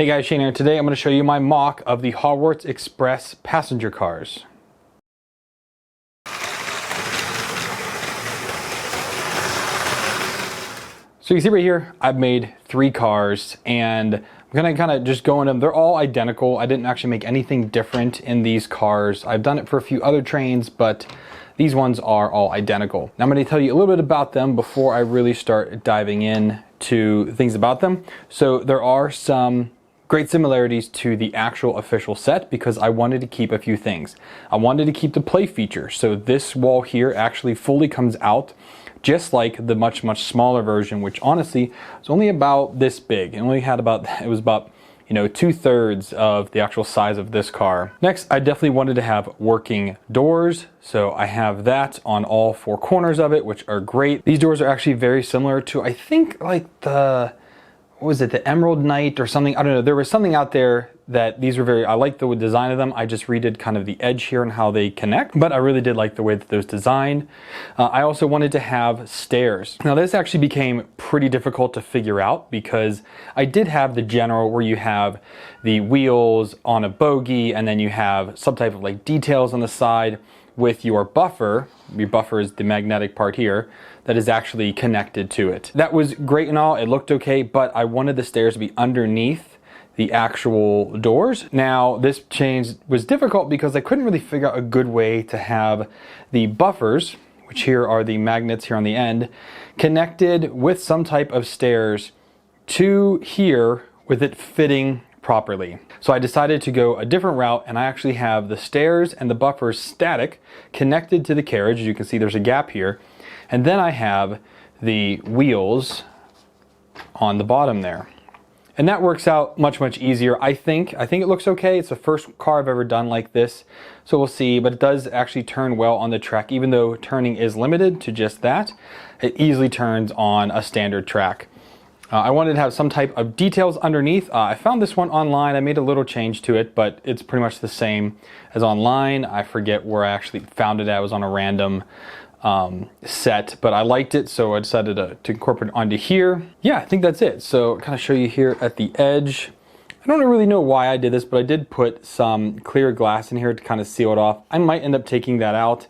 Hey guys, Shane here. Today I'm going to show you my mock of the Hogwarts Express passenger cars. So you see right here, I've made 3 cars and I'm going to kind of just go into them. They're all identical. I didn't actually make anything different in these cars. I've done it for a few other trains, but these ones are all identical. Now I'm going to tell you a little bit about them before I really start diving in to things about them. So there are some great similarities to the actual official set because I wanted to keep a few things. I wanted to keep the play feature. So this wall here actually fully comes out just like the much smaller version, which honestly is only about this big. It was about 2/3 of the actual size of this car. Next, I definitely wanted to have working doors. So I have that on all 4 corners of it, which are great. These doors are actually very similar to, I think, like the Emerald Knight or something. I don't know. There was something out there that these were I like the design of them. I just redid kind of the edge here and how they connect, but I really did like the way that those designed. I also wanted to have stairs. Now this actually became pretty difficult to figure out because I did have the general where you have the wheels on a bogie and then you have some type of like details on the side with your buffer. Your buffer is the magnetic part here that is actually connected to it. That was great and all, it looked okay, but I wanted the stairs to be underneath the actual doors. Now this change was difficult because I couldn't really figure out a good way to have the buffers, which here are the magnets here on the end, connected with some type of stairs to here with it fitting properly. So I decided to go a different route and I actually have the stairs and the buffers static connected to the carriage. As you can see, there's a gap here. And then I have the wheels on the bottom there. And that works out much easier. I think it looks okay. It's the first car I've ever done like this. So we'll see, but it does actually turn well on the track. Even though turning is limited to just that, it easily turns on a standard track. I wanted to have some type of details underneath. I found this one online. I made a little change to it, but it's pretty much the same as online. I forget where I actually found it at. It was on a random set, but I liked it, so I decided to incorporate it onto here. Yeah, I think that's it. So kind of show you here at the edge. I don't really know why I did this, but I did put some clear glass in here to kind of seal it off. I might end up taking that out.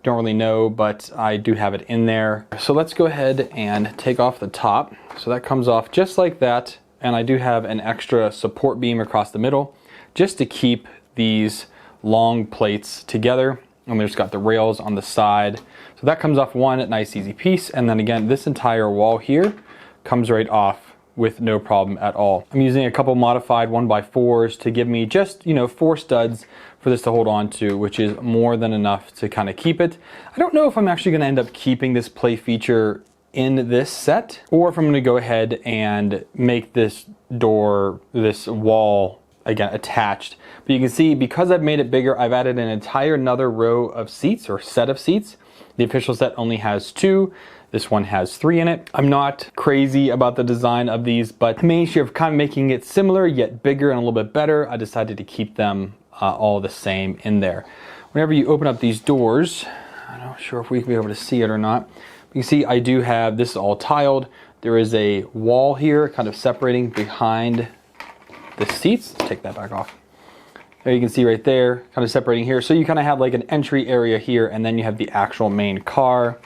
Don't really know, but I do have it in there. So let's go ahead and take off the top. So that comes off just like that. And I do have an extra support beam across the middle just to keep these long plates together. And there's got the rails on the side. So that comes off one nice easy piece. And then again, this entire wall here comes right off with no problem at all. I'm using a couple modified 1x4s to give me just, 4 studs for this to hold on to, which is more than enough to kind of keep it. I don't know if I'm actually going to end up keeping this play feature in this set, or if I'm going to go ahead and make this door, this wall, again, attached. But you can see, because I've made it bigger, I've added an entire another row of seats, or set of seats. The official set only has 2. This one has 3 in it. I'm not crazy about the design of these, but the main issue of kind of making it similar yet bigger and a little bit better, I decided to keep them all the same in there. Whenever you open up these doors, I'm not sure if we can be able to see it or not. You can see I do have, this is all tiled. There is a wall here kind of separating behind the seats. Let's take that back off. There you can see right there, kind of separating here. So you kind of have like an entry area here, and then you have the actual main car.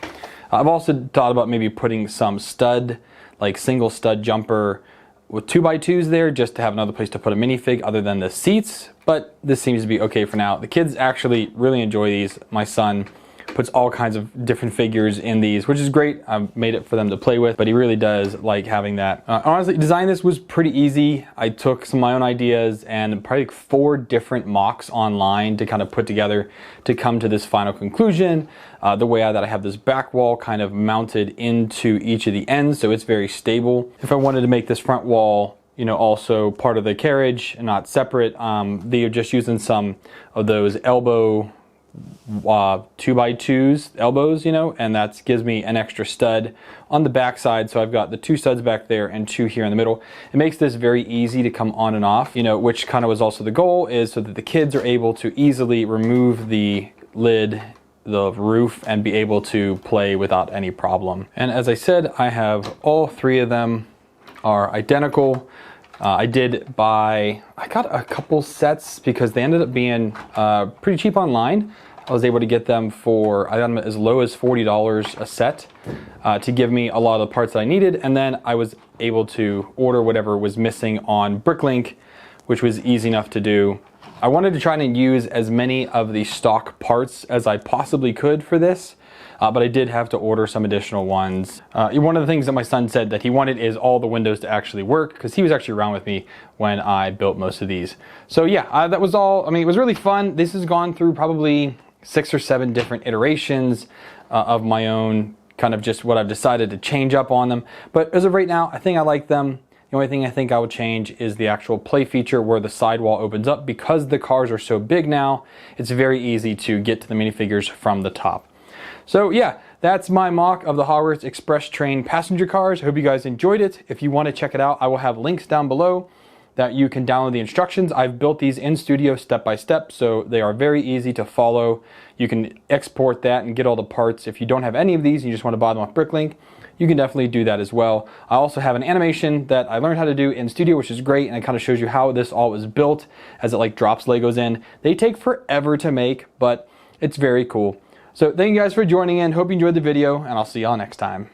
I've also thought about maybe putting some stud, like single stud jumper with 2x2s there, just to have another place to put a minifig other than the seats. But this seems to be okay for now. The kids actually really enjoy these. My son puts all kinds of different figures in these, which is great. I've made it for them to play with, but he really does like having that. Honestly, designing this was pretty easy. I took some of my own ideas and probably 4 different mocks online to kind of put together to come to this final conclusion. The way that I have this back wall kind of mounted into each of the ends, so it's very stable. If I wanted to make this front wall, also part of the carriage and not separate, they're just using some of those elbow 2x2s elbows, and that gives me an extra stud on the back side. So I've got the 2 studs back there and 2 here in the middle. It makes this very easy to come on and off, which kind of was also the goal, is so that the kids are able to easily remove the lid, the roof, and be able to play without any problem. And as I said, I have all 3 of them are identical. I got a couple sets because they ended up being pretty cheap online. I was able to get them for, I got them as low as $40 a set to give me a lot of the parts that I needed. And then I was able to order whatever was missing on Bricklink, which was easy enough to do. I wanted to try and use as many of the stock parts as I possibly could for this, but I did have to order some additional ones. One of the things that my son said that he wanted is all the windows to actually work, because he was actually around with me when I built most of these. So yeah, that was all. I mean, it was really fun. This has gone through probably 6 or 7 different iterations of my own, kind of just what I've decided to change up on them. But as of right now, I think I like them. The only thing I think I would change is the actual play feature where the sidewall opens up. Because the cars are so big now, it's very easy to get to the minifigures from the top. So yeah, that's my mock of the Hogwarts Express Train passenger cars. I hope you guys enjoyed it. If you want to check it out, I will have links down below that you can download the instructions. I've built these in studio step by step, so they are very easy to follow. You can export that and get all the parts. If you don't have any of these and you just want to buy them off Bricklink, you can definitely do that as well. I also have an animation that I learned how to do in studio, which is great, and it kind of shows you how this all was built as it like drops Legos in. They take forever to make, but it's very cool. So thank you guys for joining in. Hope you enjoyed the video, and I'll see y'all next time.